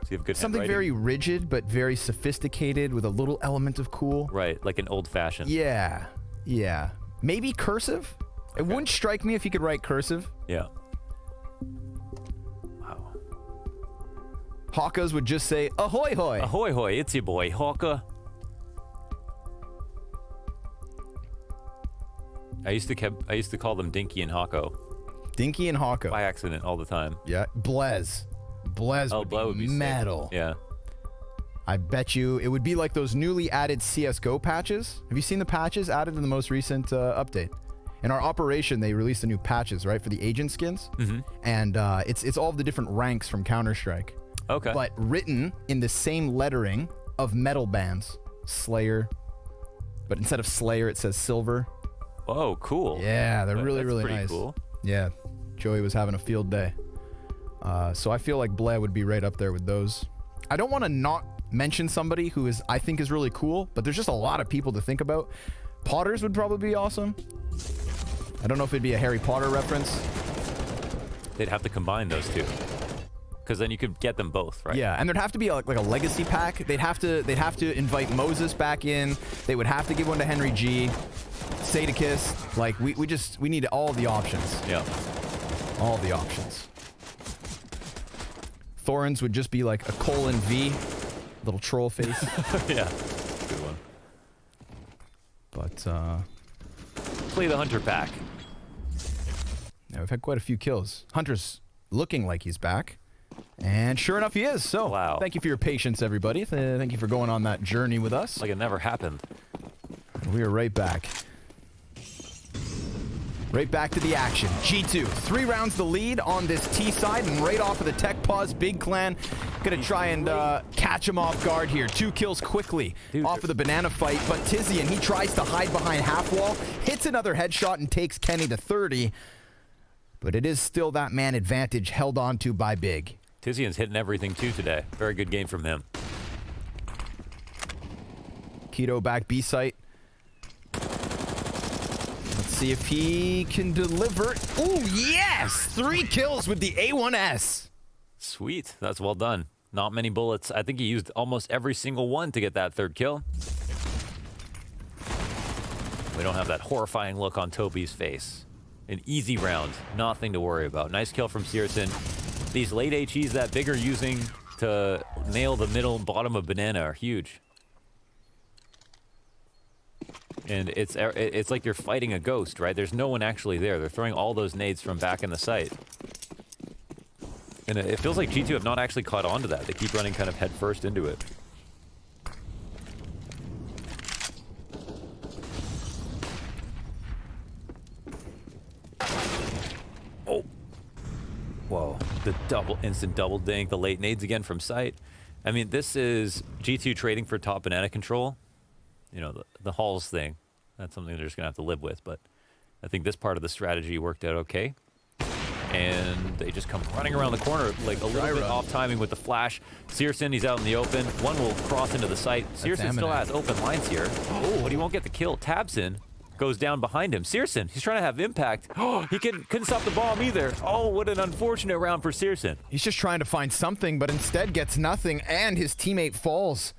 So you have good Something handwriting? very rigid, but very sophisticated with a little element of cool. Right, like an old-fashioned. Yeah. Yeah. Maybe cursive? It wouldn't strike me if he could write cursive. Yeah. Wow. Hawkas would just say, ahoy hoy. Ahoy hoy, it's your boy, Hawka. I used to call them Dinky and Hawko Dinky and Hawko. by accident all the time. Yeah. Blez. Blez would be metal. Sick. Yeah. I bet you it would be like those newly added CSGO patches. Have you seen the patches added in the most recent update? In our operation, they released the new patches, right, for the agent skins. Mm-hmm. And it's all of the different ranks from Counter-Strike. Okay. But written in the same lettering of metal bands. Slayer. But instead of Slayer, it says Silver. Whoa, cool. Yeah, they're really, That's really pretty nice. Cool. Yeah, Joey was having a field day. So I feel like Bleh would be right up there with those. I don't want to not mention somebody who I think is really cool, but there's just a lot of people to think about. Potters would probably be awesome. I don't know if it'd be a Harry Potter reference. They'd have to combine those two, because then you could get them both, right? Yeah, and there'd have to be like a legacy pack. They'd have to invite Moses back in. They would have to give one to Henry G. Sadakist. Like we need all the options. Yeah. All the options. Thorns would just be like a :V, little troll face. Yeah. Good one. But Play the Hunter pack. yeah, we've had quite a few kills. Hunter's looking like he's back. And sure enough, he is. So, Wow. Thank you for your patience, everybody. Thank you for going on that journey with us. Like it never happened. We are right back. Right back to the action. G2, 3 rounds the lead on this T side, and right off of the tech pause, Big Clan gonna try and catch him off guard here. 2 kills quickly off of the banana fight, but tiziaN, he tries to hide behind half wall, hits another headshot and takes Kenny to 30. But it is still that man advantage held on to by Big. tiziaN's hitting everything too today. Very good game from him. Keto back B site. Let's see if he can deliver. Oh, yes! 3 kills with the A1S. Sweet. That's well done. Not many bullets. I think he used almost every single one to get that 3rd kill. We don't have that horrifying look on Toby's face. An easy round. Nothing to worry about. Nice kill from syrson. These late HEs that Big are using to nail the middle and bottom of banana are huge. And it's like you're fighting a ghost, right? There's no one actually there. They're throwing all those nades from back in the site. And it feels like G2 have not actually caught on to that. They keep running kind of head first into it. Oh. Whoa. The instant double dink. The late nades again from sight. I mean, this is G2 trading for top banana control. You know, the halls thing. That's something they're just going to have to live with. But I think this part of the strategy worked out okay. And they just come running around the corner, like a little bit off timing with the flash. syrson, he's out in the open. One will cross into the site. syrson still has open lines here. Oh, but he won't get the kill. tabseN goes down behind him. syrson, he's trying to have impact. Oh, he couldn't stop the bomb either. Oh, what an unfortunate round for syrson. He's just trying to find something, but instead gets nothing, and his teammate falls.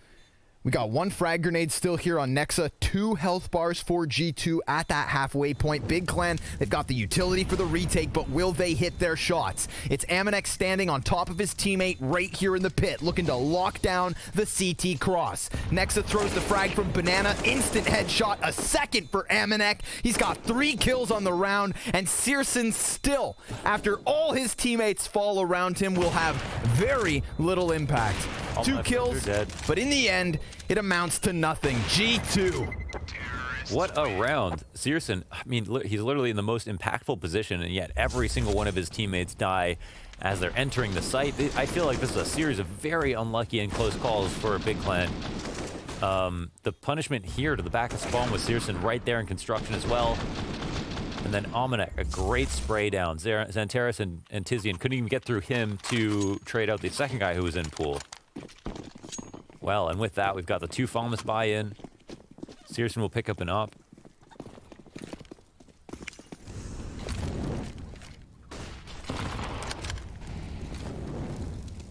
We got 1 frag grenade still here on Nexa, 2 health bars for G2 at that halfway point. Big Clan, they've got the utility for the retake, but will they hit their shots? It's Amonek standing on top of his teammate right here in the pit, looking to lock down the CT cross. Nexa throws the frag from Banana, instant headshot, a second for Amonek. He's got 3 kills on the round, and syrson still, after all his teammates fall around him, will have very little impact. 2 kills, but in the end, it amounts to nothing. G2. What a round. syrson, I mean, he's literally in the most impactful position, and yet every single one of his teammates die as they're entering the site. I feel like this is a series of very unlucky and close calls for Big Clan. The punishment here to the back of spawn with syrson right there in construction as well. And then Amonek, a great spray down. XANTARES and tiziaN couldn't even get through him to trade out the second guy who was in pool. Well, and with that, we've got the 2 Famas buy-in. syrson will pick up an op.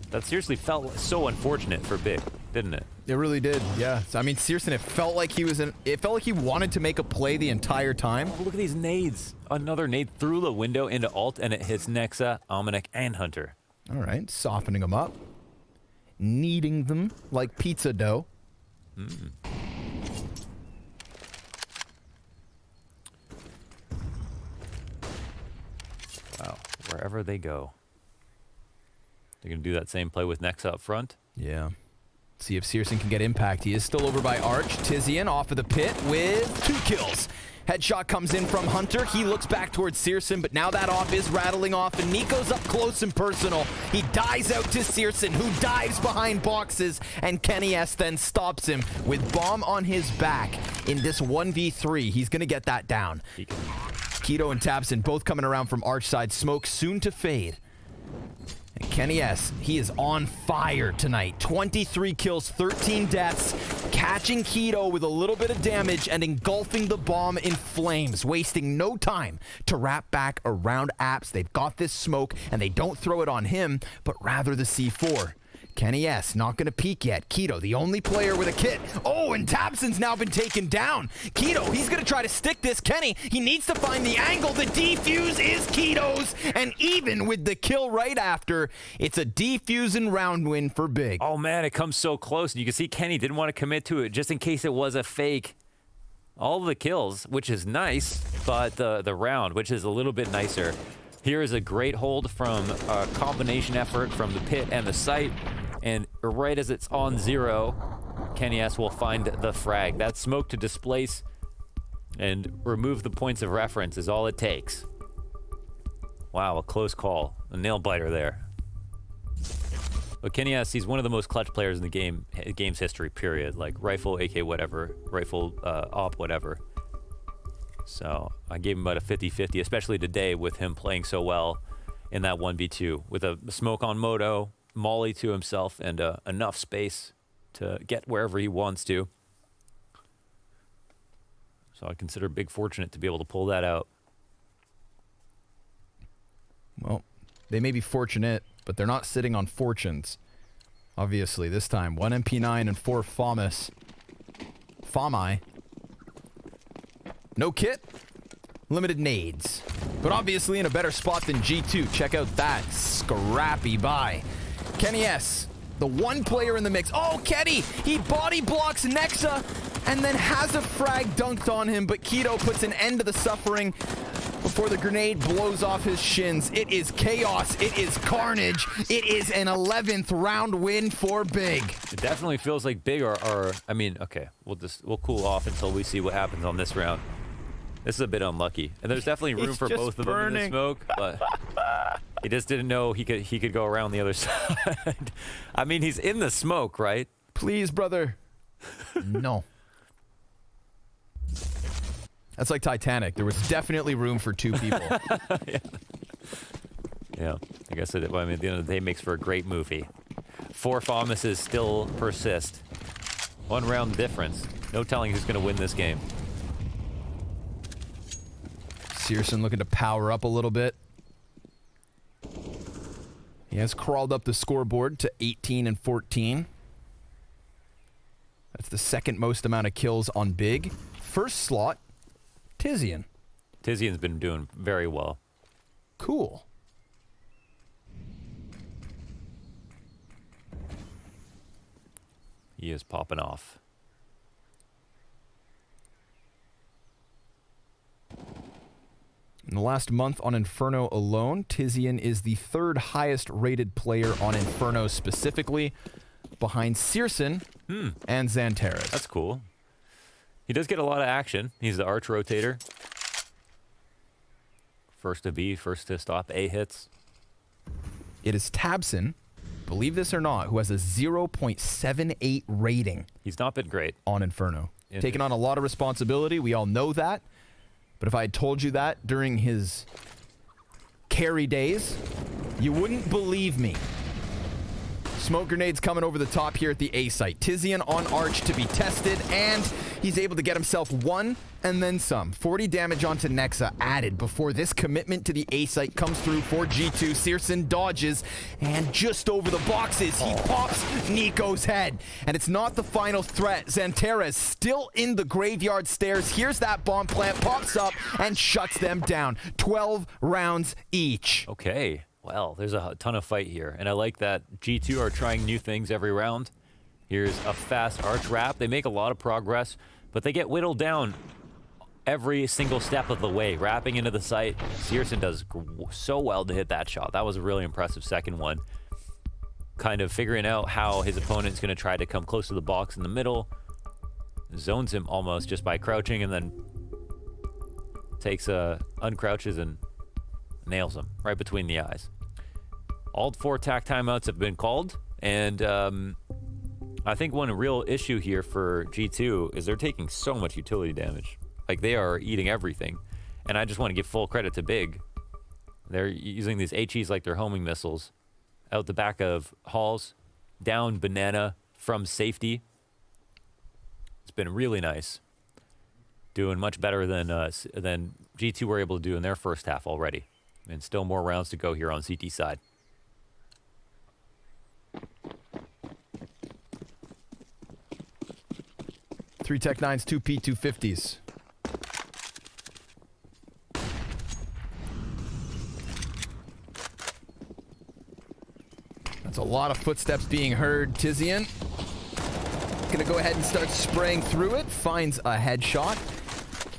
That seriously felt so unfortunate for Big, didn't it? It really did, yeah. I mean, syrson, it felt like he wanted to make a play the entire time. Oh, look at these nades. Another nade through the window into ult, and it hits Nexa, Amonek, and Hunter. All right, softening them up. Kneading them like pizza dough. Wow, wherever they go. They're going to do that same play with Nexa up front. Yeah. See if syrson can get impact. He is still over by Arch. tiziaN off of the pit with 2 kills. Headshot comes in from Hunter. He looks back towards syrson, but now that off is rattling off, and niko's up close and personal. He dies out to syrson, who dives behind boxes, and kennyS then stops him with bomb on his back in this 1v3. He's going to get that down. k1to and tabseN both coming around from Arch side. Smoke soon to fade. And kennyS, he is on fire tonight. 23 kills, 13 deaths, catching k1to with a little bit of damage and engulfing the bomb in flames, wasting no time to wrap back around apps. They've got this smoke, and they don't throw it on him, but rather the C4. kennyS not going to peek yet. k1to, the only player with a kit. Oh, and tabseN's now been taken down. k1to, he's going to try to stick this. Kenny, he needs to find the angle. The defuse is k1to's, and even with the kill right after, it's a defusing round win for Big. Oh, man, it comes so close. You can see Kenny didn't want to commit to it just in case it was a fake. All of the kills, which is nice, but the round, which is a little bit nicer. Here is a great hold from a combination effort from the pit and the site. And right as it's on 0, kennyS will find the frag. That smoke to displace and remove the points of reference is all it takes. Wow, a close call. A nail biter there. But kennyS, he's one of the most clutch players in the game's history, period. Like rifle, AK, whatever. Rifle, op, whatever. So I gave him about a 50-50, especially today with him playing so well in that 1v2. With a smoke on Moto, molly to himself, and enough space to get wherever he wants to. So I consider Big fortunate to be able to pull that out. Well, they may be fortunate, but they're not sitting on fortunes. Obviously, this time, 1 MP9 and 4 Fami. No kit, limited nades. But obviously in a better spot than G2. Check out that scrappy buy. kennyS, the one player in the mix. Oh, Kenny, he body blocks Nexa and then has a frag dunked on him, but k1to puts an end to the suffering before the grenade blows off his shins. It is chaos. It is carnage. It is an 11th round win for Big. It definitely feels like Big are I mean, okay, we'll cool off until we see what happens on this round. This is a bit unlucky, and there's definitely room for both of them in the smoke, but he just didn't know he could go around the other side. I mean, he's in the smoke, right? Please, brother. No. That's like Titanic. There was definitely room for 2 people. Yeah. I guess I mean, at the end of the day, makes for a great movie. 4 Famises still persist. 1 round difference. No telling who's going to win this game. syrson looking to power up a little bit. He has crawled up the scoreboard to 18 and 14. That's the second most amount of kills on Big. First slot, tiziaN. tiziaN's been doing very well. Cool. He is popping off. In the last month on Inferno alone, tiziaN is the third highest rated player on Inferno specifically, behind syrson and XANTARES. That's cool. He does get a lot of action. He's the arch rotator. First to B, first to stop A hits. It is tabseN, believe this or not, who has a 0.78 rating. He's not been great on Inferno. Taking on a lot of responsibility, we all know that. But if I had told you that during his carry days, you wouldn't believe me. Smoke grenades coming over the top here at the A site. tiziaN on Arch to be tested, and he's able to get himself one and then some. 40 damage onto Nexa added before this commitment to the A site comes through for G2. syrson dodges, and just over the boxes, he pops niko's head. And it's not the final threat. XANTARES still in the graveyard stairs. Here's that bomb plant, pops up and shuts them down. 12 rounds each. Okay. Well, there's a ton of fight here, and I like that G2 are trying new things every round. Here's a fast arch wrap. They make a lot of progress, but they get whittled down every single step of the way, wrapping into the site. syrson does so well to hit that shot. That was a really impressive second one. Kind of figuring out how his opponent's going to try to come close to the box in the middle. Zones him almost just by crouching, and then takes uncrouches and nails him right between the eyes. All 4 attack timeouts have been called, and I think one real issue here for G2 is they're taking so much utility damage. Like, they are eating everything, and I just want to give full credit to Big. They're using these HEs like they're homing missiles out the back of halls, down banana from safety. It's been really nice. Doing much better than G2 were able to do in their first half already. And still more rounds to go here on CT side. Three Tech 9s, 2 P250s. That's a lot of footsteps being heard. tiziaN gonna go ahead and start spraying through it. Finds a headshot.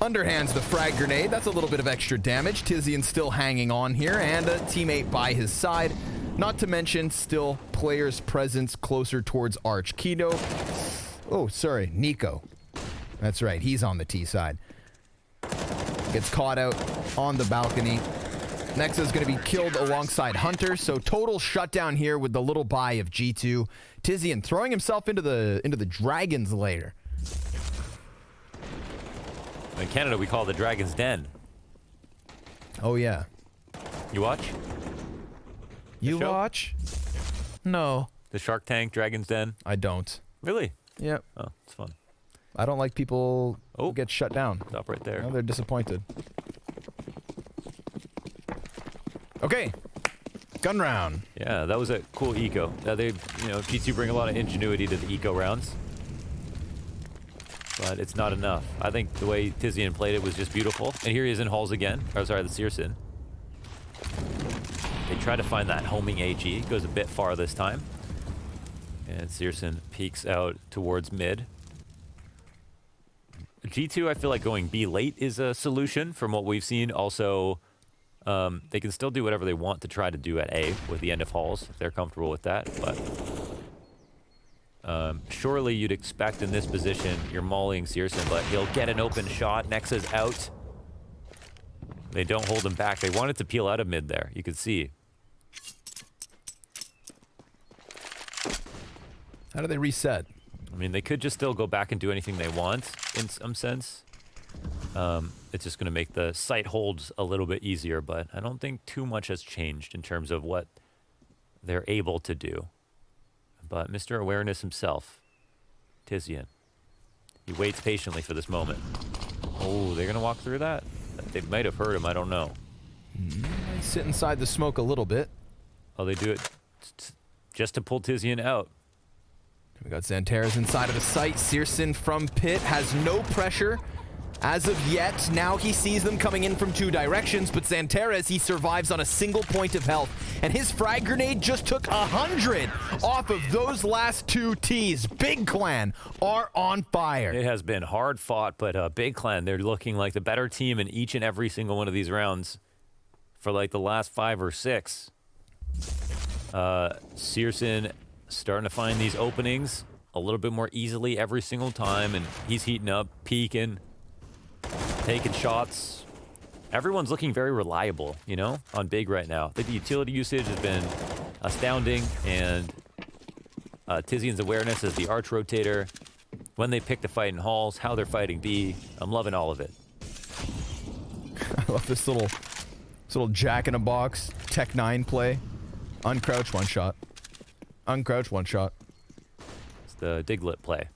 Underhands the frag grenade. That's a little bit of extra damage. tiziaN still hanging on here, and a teammate by his side. Not to mention, still players' presence closer towards Arch. Kido. Oh, sorry, niko. That's right, he's on the T side. Gets caught out on the balcony. Nexa's going to be killed alongside Hunter, so total shutdown here with the little buy of G2. tiziaN throwing himself into the Dragon's Lair. In Canada, we call it the Dragon's Den. Oh, yeah. You watch? You watch? No. The Shark Tank, Dragon's Den? I don't. Really? Yep. Oh, it's fun. I don't like people who get shut down. Stop right there. No, they're disappointed. Okay. Gun round. Yeah, that was a cool eco. G2 bring a lot of ingenuity to the eco rounds. But it's not enough. I think the way tiziaN played it was just beautiful. And here he is in halls again. Oh, sorry, the syrson. They try to find that homing AG. Goes a bit far this time. And syrson peeks out towards mid. G2, I feel like going B late is a solution from what we've seen. Also, they can still do whatever they want to try to do at A with the end of halls, if they're comfortable with that. But surely you'd expect in this position, you're mauling syrson, but he'll get an open shot. Nexa's out. They don't hold him back. They wanted to peel out of mid there. You could see. How do they reset? I mean, they could just still go back and do anything they want in some sense. It's just going to make the site holds a little bit easier, but I don't think too much has changed in terms of what they're able to do. But Mr. Awareness himself, tiziaN, he waits patiently for this moment. Oh, they're going to walk through that? They might have heard him, I don't know. They sit inside the smoke a little bit. Oh, they do it just to pull tiziaN out. We got XANTARES inside of the site. syrson from pit has no pressure as of yet. Now he sees them coming in from 2 directions, but XANTARES, he survives on a single point of health, and his frag grenade just took 100 off of those last 2 Ts. Big Clan are on fire. It has been hard fought, but Big Clan, they're looking like the better team in each and every single one of these rounds for like the last 5 or 6. syrson starting to find these openings a little bit more easily every single time, and he's heating up, peeking, taking shots. Everyone's looking very reliable, you know, on Big right now. I think the utility usage has been astounding, and tiziaN's awareness as the arch rotator, when they pick the fight in halls, how they're fighting B. I'm loving all of it. I love this little jack-in-a-box Tech 9 play. Uncrouch, 1 shot. Uncrouch, 1 shot. It's the Diglett play.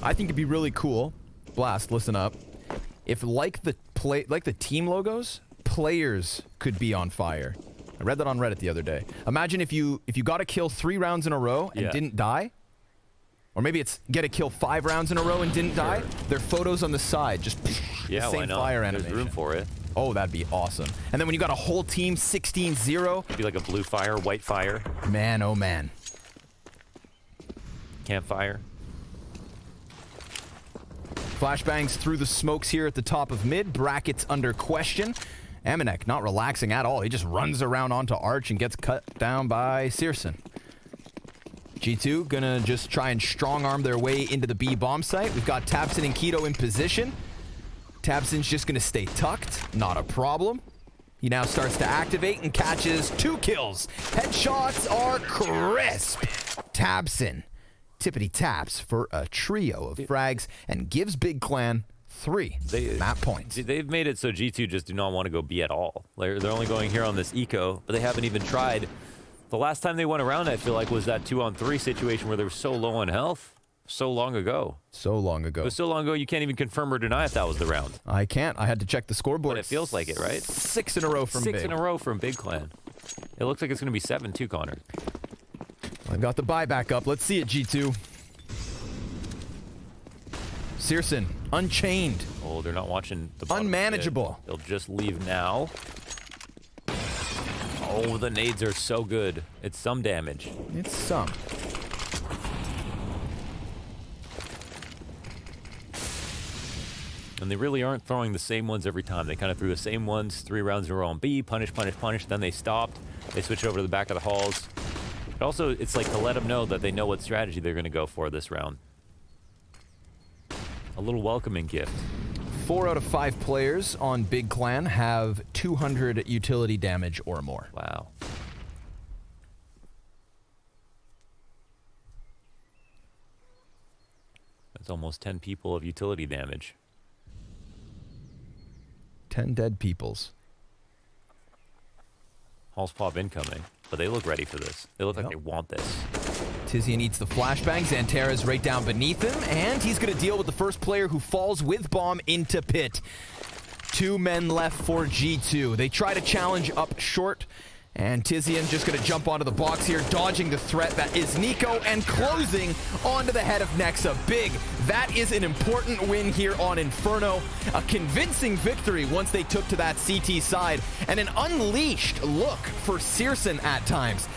I think it'd be really cool. Blast, listen up. If like the team logos, players could be on fire. I read that on Reddit the other day. Imagine if you got a kill 3 rounds in a row and didn't die. Or maybe it's get a kill 5 rounds in a row and didn't die. Their photos on the side, just the same why not? fire There's animation. room for it. Oh, that'd be awesome. And then when you got a whole team 16-0. It'd be like a blue fire, white fire. Man, oh man. Campfire. Flashbangs through the smokes here at the top of mid. Brackets under question. Amanek not relaxing at all. He just runs around onto Arch and gets cut down by syrson. G2 gonna just try and strong arm their way into the B bomb site. We've got tabseN and k1to in position. tabseN's just gonna stay tucked. Not a problem. He now starts to activate and catches 2 kills. Headshots are crisp. tabseN tippity taps for a trio of frags and gives Big Clan 3 map points. They've made it so G2 just do not want to go B at all. They're only going here on this eco, but they haven't even tried. The last time they went around, I feel like, was that 2-on-3 situation where they were so low on health. So long ago. So long ago. It was so long ago you can't even confirm or deny if that was the round. I can't. I had to check the scoreboard. But it feels like it, right? 6 in a row from Big. 6 in a row from Big Clan. It looks like it's going to be 7 too, Connor. I've got the buyback up. Let's see it, G2. syrson, unchained. Oh, they're not watching the bottom. Unmanageable. They'll just leave now. Oh, the nades are so good. It's some damage. It's some. And they really aren't throwing the same ones every time. They kind of threw the same ones 3 rounds in a row on B, punish, punish, punish. Then they stopped. They switched over to the back of the halls. But also, it's like to let them know that they know what strategy they're going to go for this round. A little welcoming gift. 4 out of 5 players on Big Clan have 200 utility damage or more. Wow. That's almost 10 people of utility damage. 10 dead peoples. Halls pop incoming, but they look ready for this. They look like they want this. tiziaN eats the flashbang. XANTARES right down beneath him, and he's going to deal with the first player who falls with bomb into pit. 2 men left for G2. They try to challenge up short, and tiziaN just going to jump onto the box here, dodging the threat that is niko and closing onto the head of Nexa. Big. That is an important win here on Inferno. A convincing victory once they took to that CT side, and an unleashed look for syrson at times.